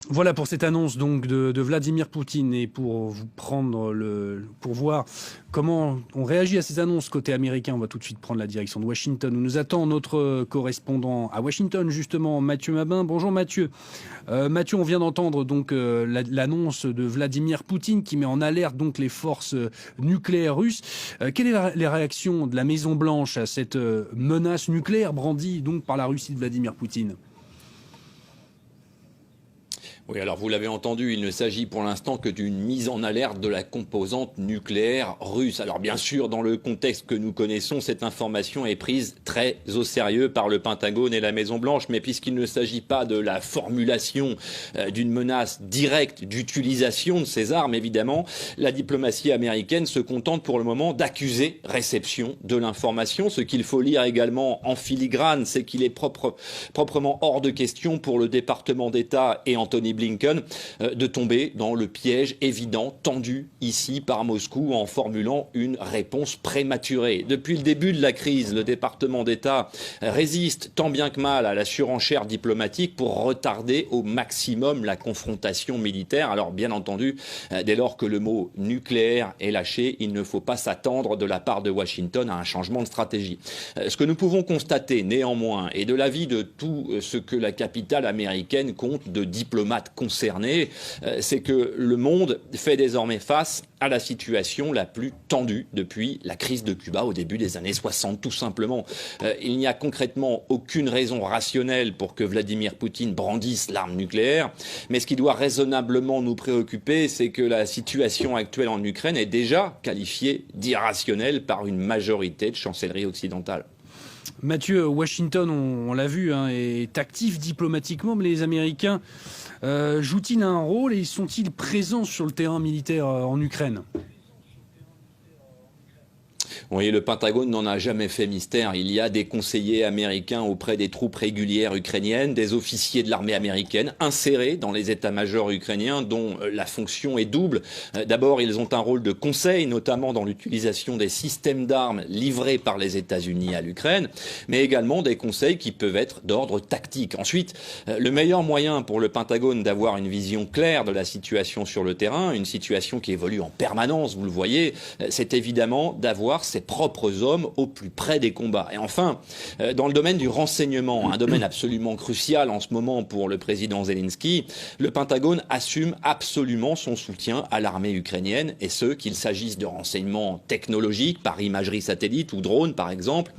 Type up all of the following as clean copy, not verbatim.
Voilà pour cette annonce donc de Vladimir Poutine et pour voir comment on réagit à ces annonces côté américain, on va tout de suite prendre la direction de Washington où nous attend notre correspondant à Washington justement, Mathieu Mabin. Bonjour Mathieu. Mathieu, on vient d'entendre donc l'annonce de Vladimir Poutine qui met en alerte donc les forces nucléaires russes. Quelle est la réaction de la Maison Blanche à cette menace nucléaire brandie donc par la Russie de Vladimir Poutine? Oui, alors vous l'avez entendu, il ne s'agit pour l'instant que d'une mise en alerte de la composante nucléaire russe. Alors bien sûr, dans le contexte que nous connaissons, cette information est prise très au sérieux par le Pentagone et la Maison-Blanche, mais puisqu'il ne s'agit pas de la formulation d'une menace directe d'utilisation de ces armes, évidemment, la diplomatie américaine se contente pour le moment d'accuser réception de l'information. Ce qu'il faut lire également en filigrane, c'est qu'il est proprement hors de question pour le département d'État et Anthony Blinken de tomber dans le piège évident tendu ici par Moscou en formulant une réponse prématurée. Depuis le début de la crise, le département d'État résiste tant bien que mal à la surenchère diplomatique pour retarder au maximum la confrontation militaire. Alors bien entendu, dès lors que le mot nucléaire est lâché, il ne faut pas s'attendre de la part de Washington à un changement de stratégie. Ce que nous pouvons constater néanmoins, et de l'avis de tout ce que la capitale américaine compte de diplomates concernés, c'est que le monde fait désormais face à la situation la plus tendue depuis la crise de Cuba au début des années 60, tout simplement. Il n'y a concrètement aucune raison rationnelle pour que Vladimir Poutine brandisse l'arme nucléaire, mais ce qui doit raisonnablement nous préoccuper, c'est que la situation actuelle en Ukraine est déjà qualifiée d'irrationnelle par une majorité de chancelleries occidentales. Mathieu, Washington, on l'a vu, hein, est actif diplomatiquement, mais les Américains jouent-ils un rôle et sont-ils présents sur le terrain militaire en Ukraine? Vous voyez, le Pentagone n'en a jamais fait mystère. Il y a des conseillers américains auprès des troupes régulières ukrainiennes, des officiers de l'armée américaine insérés dans les états-majors ukrainiens dont la fonction est double. D'abord, ils ont un rôle de conseil, notamment dans l'utilisation des systèmes d'armes livrés par les États-Unis à l'Ukraine, mais également des conseils qui peuvent être d'ordre tactique. Ensuite, le meilleur moyen pour le Pentagone d'avoir une vision claire de la situation sur le terrain, une situation qui évolue en permanence, vous le voyez, c'est évidemment d'avoir ses propres hommes au plus près des combats. Et enfin, dans le domaine du renseignement, un domaine absolument crucial en ce moment pour le président Zelensky, le Pentagone assume absolument son soutien à l'armée ukrainienne, et ce, qu'il s'agisse de renseignements technologiques par imagerie satellite ou drone par exemple,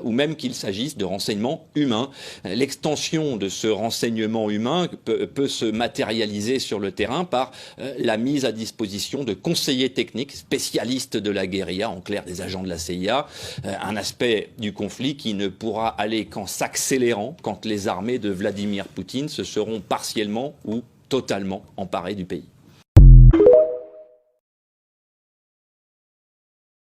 ou même qu'il s'agisse de renseignements humains. L'extension de ce renseignement humain peut se matérialiser sur le terrain par la mise à disposition de conseillers techniques spécialistes de la guérilla, en clair des agents de la CIA, un aspect du conflit qui ne pourra aller qu'en s'accélérant quand les armées de Vladimir Poutine se seront partiellement ou totalement emparées du pays.